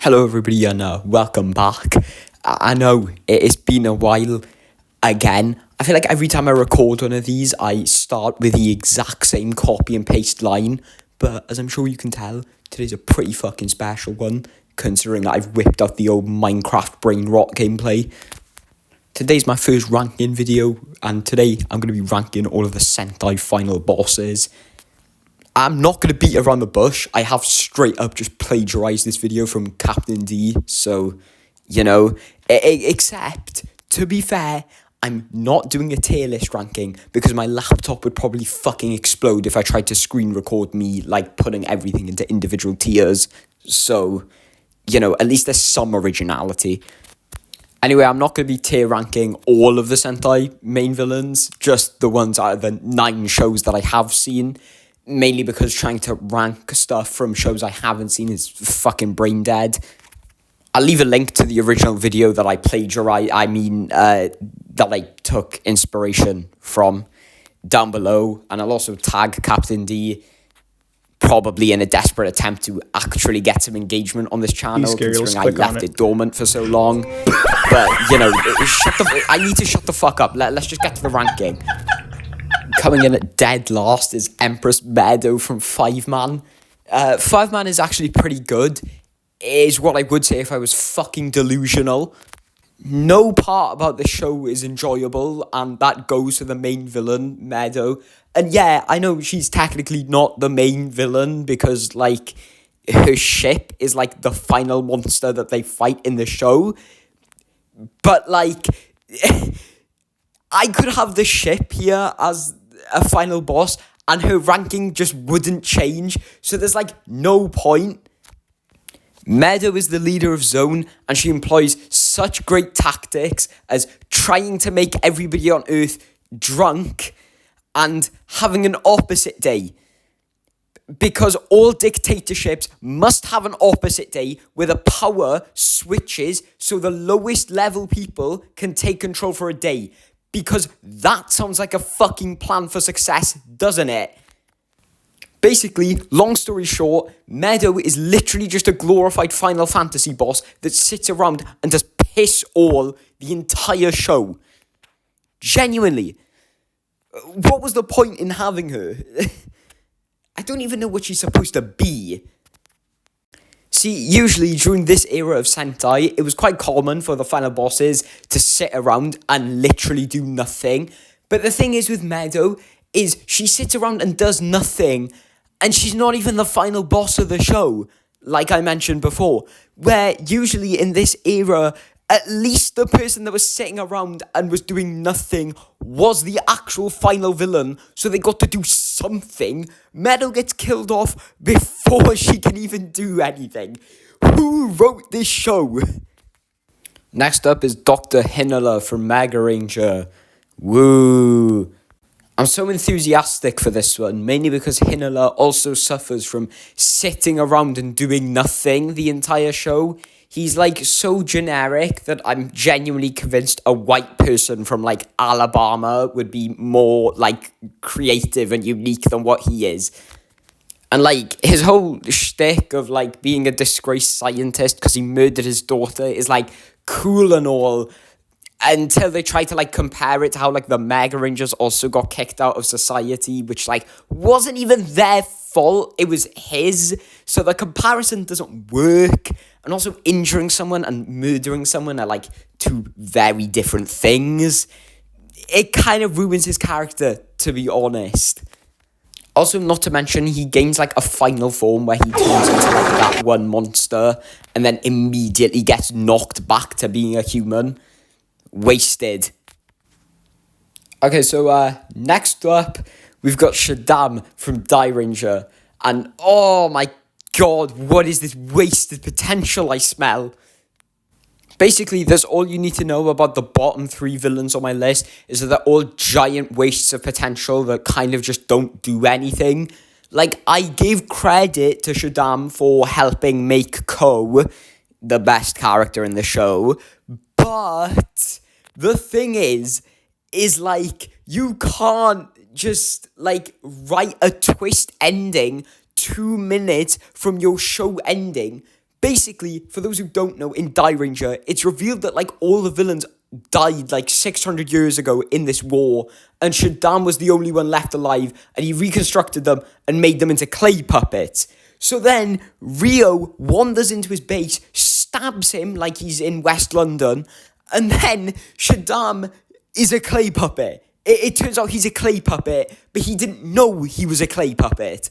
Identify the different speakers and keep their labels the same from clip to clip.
Speaker 1: Hello everybody and welcome back. I know it has been a while again. I feel like every time I record one of these, I start with the exact same copy and paste line. But as I'm sure you can tell, today's a pretty fucking special one, considering that I've whipped out the old Minecraft brain rot gameplay. Today's my first ranking video, and today I'm going to be ranking all of the Sentai final bosses. I'm not going to beat around the bush. I have straight up just plagiarized this video from Captain D. So, except, to be fair, I'm not doing a tier list ranking because my laptop would probably fucking explode if I tried to screen record me, putting everything into individual tiers. So, at least there's some originality. Anyway, I'm not going to be tier ranking all of the Sentai main villains, just the ones out of the 9 shows that I have seen. Mainly because trying to rank stuff from shows I haven't seen is fucking brain dead. I'll leave a link to the original video that I plagiarized, that I took inspiration from down below. And I'll also tag Captain D, probably in a desperate attempt to actually get some engagement on this channel, considering I left it dormant for so long. But, I need to shut the fuck up. Let's just get to the ranking. Coming in at dead last is Empress Meadow from 5-Man. 5-Man is actually pretty good, is what I would say if I was fucking delusional. No part about the show is enjoyable, and that goes to the main villain, Meadow. And yeah, I know she's technically not the main villain because, her ship is, the final monster that they fight in the show. But, I could have the ship here as a final boss and her ranking just wouldn't change, so there's no point. Meadow is the leader of Zone and she employs such great tactics as trying to make everybody on Earth drunk and having an opposite day. Because all dictatorships must have an opposite day where the power switches so the lowest level people can take control for a day. Because that sounds like a fucking plan for success, doesn't it? Basically, long story short, Meadow is literally just a glorified Final Fantasy boss that sits around and just piss all the entire show. Genuinely. What was the point in having her? I don't even know what she's supposed to be. See, usually during this era of Sentai, it was quite common for the final bosses to sit around and literally do nothing. But the thing is with Meadow, is she sits around and does nothing, and she's not even the final boss of the show, like I mentioned before. Where usually in this era, at least the person that was sitting around and was doing nothing was the actual final villain, so they got to do something. Meadow gets killed off before she can even do anything. Who wrote this show? Next up is Dr. Hinala from Mega Ranger. Woo! I'm so enthusiastic for this one, mainly because Hinala also suffers from sitting around and doing nothing the entire show. He's, so generic that I'm genuinely convinced a white person from, Alabama would be more, creative and unique than what he is. And, his whole shtick of, being a disgraced scientist because he murdered his daughter is, cool and all, until they try to, compare it to how, the Mega Rangers also got kicked out of society, which, wasn't even their fault. It was his. So the comparison doesn't work. And also injuring someone and murdering someone are, two very different things. It kind of ruins his character, to be honest. Also, not to mention, he gains, a final form where he turns into, that one monster and then immediately gets knocked back to being a human. Wasted. Okay, so next up, we've got Shadam from Die Ranger. And oh my god, what is this wasted potential I smell? Basically, that's all you need to know about the bottom 3 villains on my list, is that they're all giant wastes of potential that kind of just don't do anything. I gave credit to Shadam for helping make Ko the best character in the show, but the thing is you can't just, write a twist ending 2 minutes from your show ending Basically, for those who don't know, in Die Ranger, it's revealed that, like, all the villains died, like, 600 years ago in this war, and Shaddam was the only one left alive, and he reconstructed them and made them into clay puppets. So then, Rio wanders into his base, stabs him like he's in West London, and then Shaddam is a clay puppet. It turns out he's a clay puppet, but he didn't know he was a clay puppet.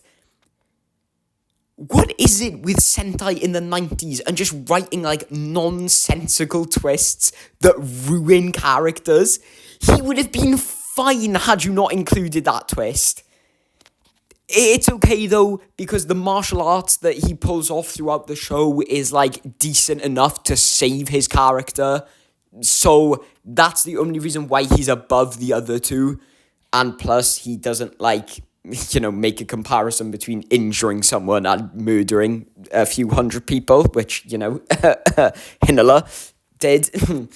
Speaker 1: What is it with Sentai in the 90s and just writing, like, nonsensical twists that ruin characters? He would have been fine had you not included that twist. It's okay, though, because the martial arts that he pulls off throughout the show is, like, decent enough to save his character. So that's the only reason why he's above the other two. And plus, he doesn't, like, make a comparison between injuring someone and murdering a few hundred people, which, Hinala did.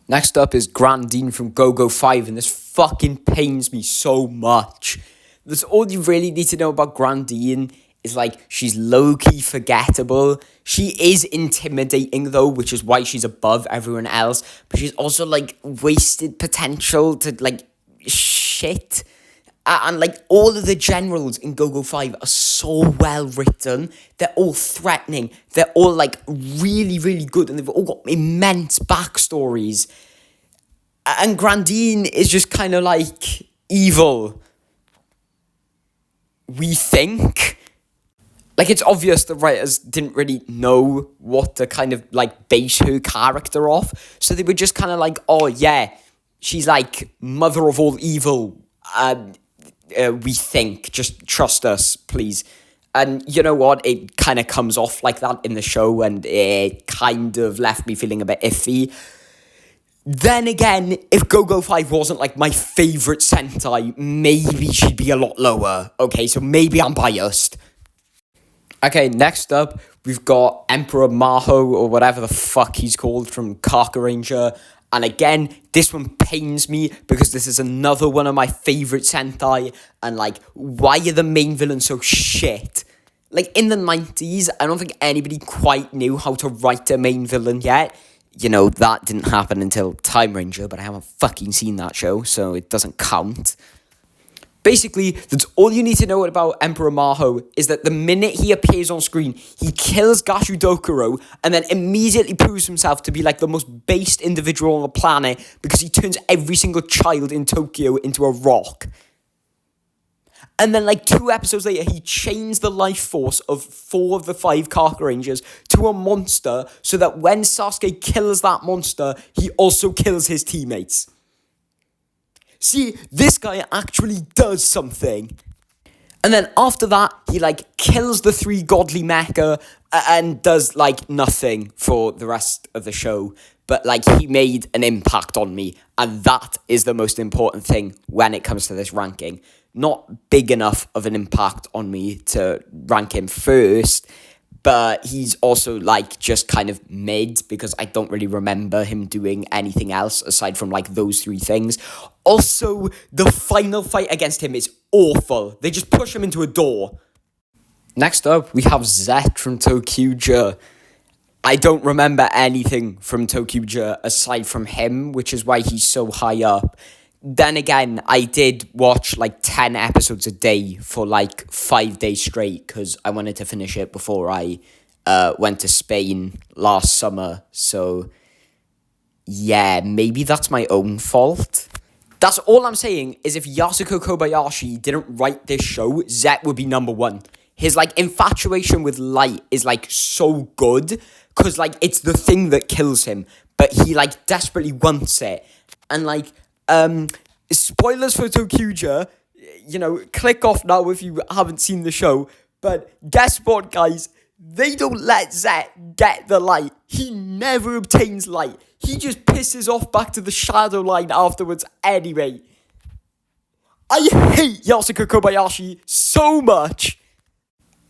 Speaker 1: Next up is Grandine from Go-Go 5, and this fucking pains me so much. That's all you really need to know about Grandine is, like, she's low-key forgettable. She is intimidating, though, which is why she's above everyone else. But she's also, like, wasted potential to, like, shit. And, like, all of the generals in Go-Go 5 are so well written. They're all threatening. They're all, like, really, really good. And they've all got immense backstories. And Grandine is just kind of, like, evil. We think. Like, it's obvious the writers didn't really know what to kind of, like, base her character off. So they were just kind of like, oh, yeah, she's, like, mother of all evil. We think, just trust us, please. And you know what? It kind of comes off like that in the show, and it kind of left me feeling a bit iffy. Then again, if Go-Go 5 wasn't, like, my favourite Sentai, maybe she'd be a lot lower. Okay, so maybe I'm biased. Okay, next up, we've got Emperor Maho, or whatever the fuck he's called, from Kaku Ranger. And again, this one pains me because this is another one of my favourite Sentai. And, like, why are the main villains so shit? Like, in the 90s, I don't think anybody quite knew how to write a main villain yet. That didn't happen until Time Ranger, but I haven't fucking seen that show, so it doesn't count. Basically, that's all you need to know about Emperor Maho, is that the minute he appears on screen, he kills Gashu Dokuro, and then immediately proves himself to be, like, the most based individual on the planet, because he turns every single child in Tokyo into a rock. And then, like, 2 episodes later, he chains the life force of 4 of the 5 Kaku Rangers to a monster, so that when Sasuke kills that monster, he also kills his teammates. See, this guy actually does something. And then after that, he, like, kills the 3 godly mecha and does, like, nothing for the rest of the show. But, like, he made an impact on me. And that is the most important thing when it comes to this ranking. Not big enough of an impact on me to rank him first, but he's also, like, just kind of mid, because I don't really remember him doing anything else aside from, like, those 3 things. Also, the final fight against him is awful. They just push him into a door. Next up, we have Zet from ToQger. I don't remember anything from ToQger aside from him, which is why he's so high up. Then again, I did watch, like, 10 episodes a day for, like, 5 days straight, because I wanted to finish it before I went to Spain last summer. So, yeah, maybe that's my own fault. That's all I'm saying, is if Yasuko Kobayashi didn't write this show, Zet would be number 1. His, like, infatuation with light is, like, so good, because, like, it's the thing that kills him, but he, like, desperately wants it. And, like, spoilers for ToQger, click off now if you haven't seen the show, but guess what, guys? They don't let Zet get the light. He never obtains light. He just pisses off back to the shadow line afterwards anyway. I hate Yasuko Kobayashi so much.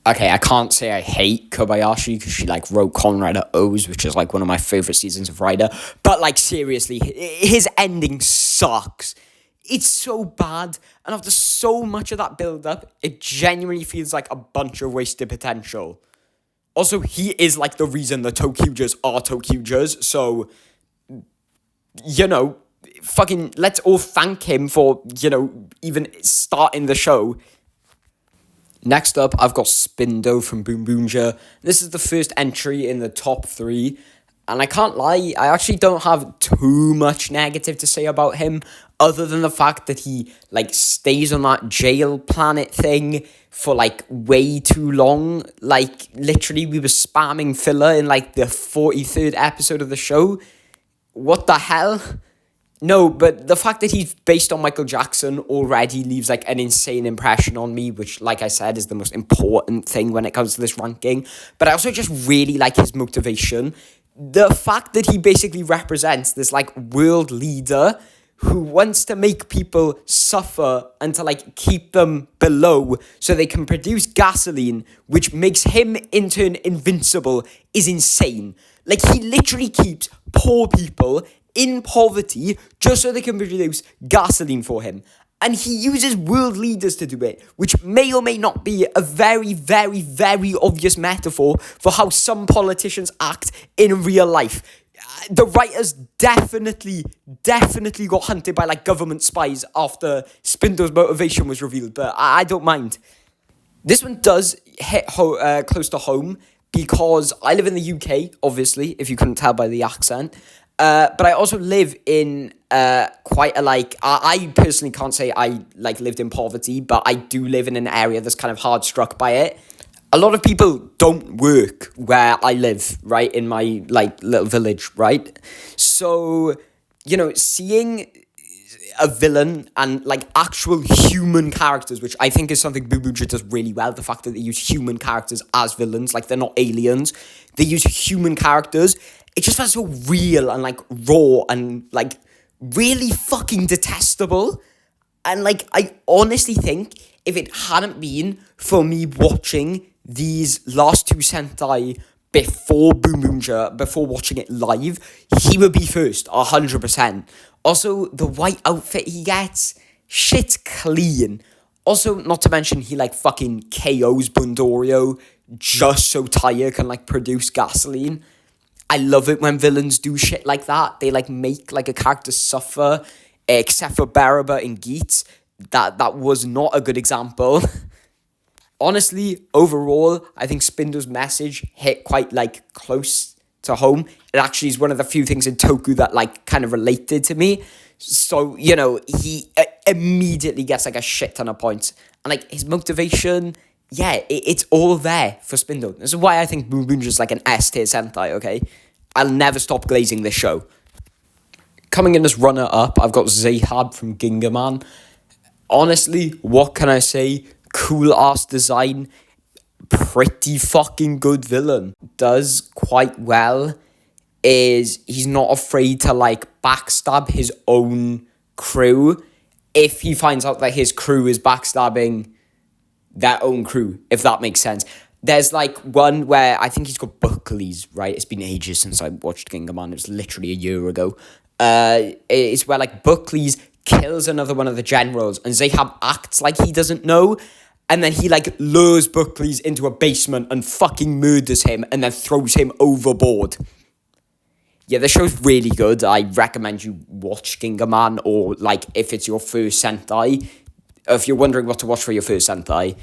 Speaker 1: Okay, I can't say I hate Kobayashi because she, like, wrote Kamen Rider O's, which is, like, one of my favourite seasons of Rider. But, like, seriously, his ending sucks. It's so bad. And after so much of that build-up, it genuinely feels like a bunch of wasted potential. Also, he is, like, the reason the Tokyujas are Tokyujas, so, fucking let's all thank him for, even starting the show. Next up, I've got Spindo from Boom Boomja. This is the first entry in the top 3. And I can't lie, I actually don't have too much negative to say about him, other than the fact that he, stays on that jail planet thing for, way too long. Literally, we were spamming filler in, the 43rd episode of the show. What the hell? No, but the fact that he's based on Michael Jackson already leaves, an insane impression on me, which, like I said, is the most important thing when it comes to this ranking. But I also just really like his motivation. The fact that he basically represents this, world leader who wants to make people suffer and to, keep them below so they can produce gasoline, which makes him, in turn, invincible, is insane. He literally keeps poor people in poverty just so they can produce gasoline for him. And he uses world leaders to do it, which may or may not be a very, very, very obvious metaphor for how some politicians act in real life. The writers definitely got hunted by, government spies after Spindo's motivation was revealed, but I don't mind. This one does hit close to home because I live in the UK, obviously, if you couldn't tell by the accent. But I also live in quite a, I personally can't say I, lived in poverty, but I do live in an area that's kind of hard struck by it. A lot of people don't work where I live, right, in my, little village, right? So, seeing a villain and, actual human characters, which I think is something Boo Boo does really well, the fact that they use human characters as villains, they're not aliens, they use human characters. It just felt so real and, raw and, really fucking detestable. And, I honestly think if it hadn't been for me watching these last 2 Sentai before Boom Boomja, before watching it live, he would be first, 100%. Also, the white outfit he gets, shit's clean. Also, not to mention, he, fucking KOs Bundorio just so Taya can, produce gasoline. I love it when villains do shit like that. They, make, a character suffer, except for Baraba and Geets. That was not a good example. Honestly, overall, I think Spindo's message hit quite, close to home. It actually is one of the few things in Toku that, kind of related to me. So, he immediately gets, a shit ton of points. And, his motivation, yeah, it's all there for Spindo. This is why I think Boom Boomja is, an S-tier Sentai, okay? I'll never stop glazing this show. Coming in as runner-up, I've got Zahab from Gingaman. Honestly, what can I say? Cool-ass design. Pretty fucking good villain. Does quite well. He's not afraid to, backstab his own crew if he finds out that his crew is backstabbing their own crew, if that makes sense. There's, one where I think he's called Buckley's, right? It's been ages since I watched Gingaman. It was literally a year ago. It's where, Buckley's kills another one of the generals, and Zahab acts like he doesn't know, and then he, lures Buckley's into a basement and fucking murders him, and then throws him overboard. Yeah, the show's really good. I recommend you watch Gingaman, or, if it's your first Sentai. If you're wondering what to watch for your first Sentai,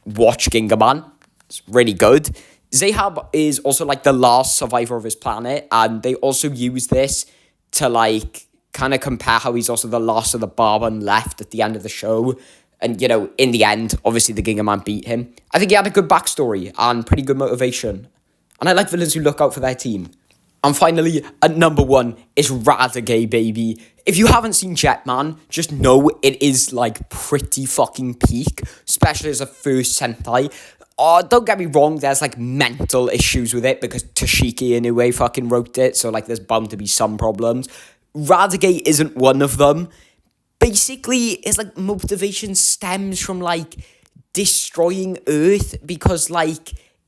Speaker 1: watch Gingaman. It's really good. Zahab is also, the last survivor of his planet, and they also use this to, kind of compare how he's also the last of the Barban left at the end of the show. And, in the end, obviously the Gingaman beat him. I think he had a good backstory and pretty good motivation. And I like villains who look out for their team. And finally, at number 1 is Radagay, baby. If you haven't seen Jetman, just know it is, pretty fucking peak, especially as a first Sentai. Don't get me wrong, there's, mental issues with it, because Toshiki Inoue fucking wrote it, so, there's bound to be some problems. Radagay isn't one of them. Basically, his, motivation stems from, destroying Earth, because,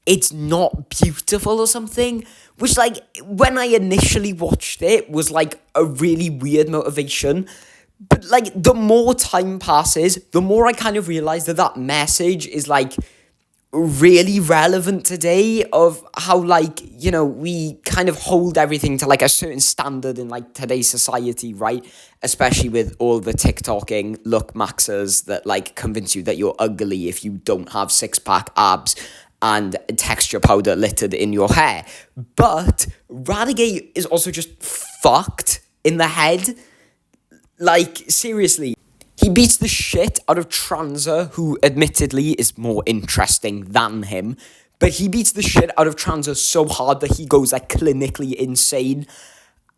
Speaker 1: it's not beautiful or something, which, when I initially watched it, was, a really weird motivation. But, the more time passes, the more I kind of realize that message is, really relevant today of how, like, you know, we kind of hold everything to like a certain standard in like today's society, right? Especially with all the TikToking look maxers that like convince you that you're ugly if you don't have six-pack abs and texture powder littered in your hair. But Radiguet is also just fucked in the head. Like, seriously. He beats the shit out of Transa, who admittedly is more interesting than him. But he beats the shit out of Transa so hard that he goes like clinically insane.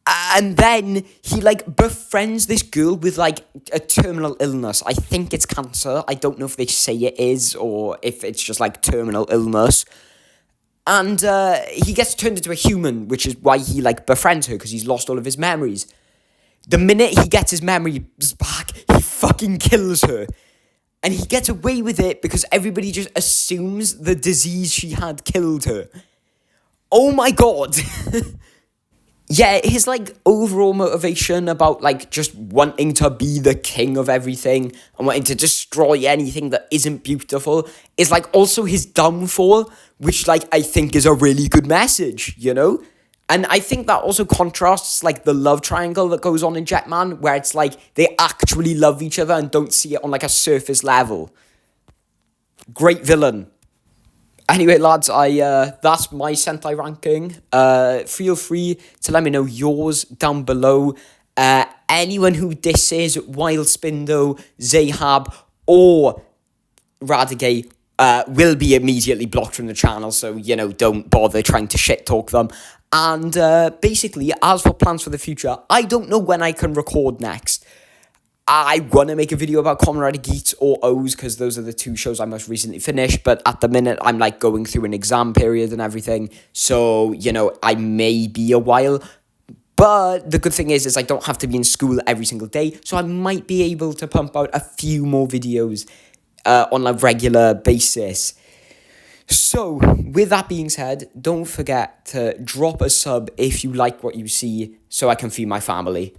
Speaker 1: And then he like befriends this girl with like a terminal illness. I think it's cancer. I don't know if they say it is or if it's just like terminal illness. And he gets turned into a human, which is why he like befriends her, because he's lost all of his memories. The minute he gets his memories back, he fucking kills her. And he gets away with it because everybody just assumes the disease she had killed her. Oh my god. Yeah, his like overall motivation about like just wanting to be the king of everything and wanting to destroy anything that isn't beautiful is like also his downfall, which like I think is a really good message, you know? And I think that also contrasts, like, the love triangle that goes on in Jetman, where it's, like, they actually love each other and don't see it on, like, a surface level. Great villain. Anyway, lads, that's my Sentai ranking. Feel free to let me know yours down below. Anyone who disses Wild Spindo, Zahab, or Radiguet will be immediately blocked from the channel, so, you know, don't bother trying to shit-talk them. And basically, as for plans for the future, I don't know when I can record next. I want to make a video about Kamen Rider Geats or O's, because those are the two shows I most recently finished, but at the minute, I'm, like, going through an exam period and everything, so, you know, I may be a while. But the good thing is I don't have to be in school every single day, so I might be able to pump out a few more videos on a regular basis. So, with that being said, don't forget to drop a sub if you like what you see so I can feed my family.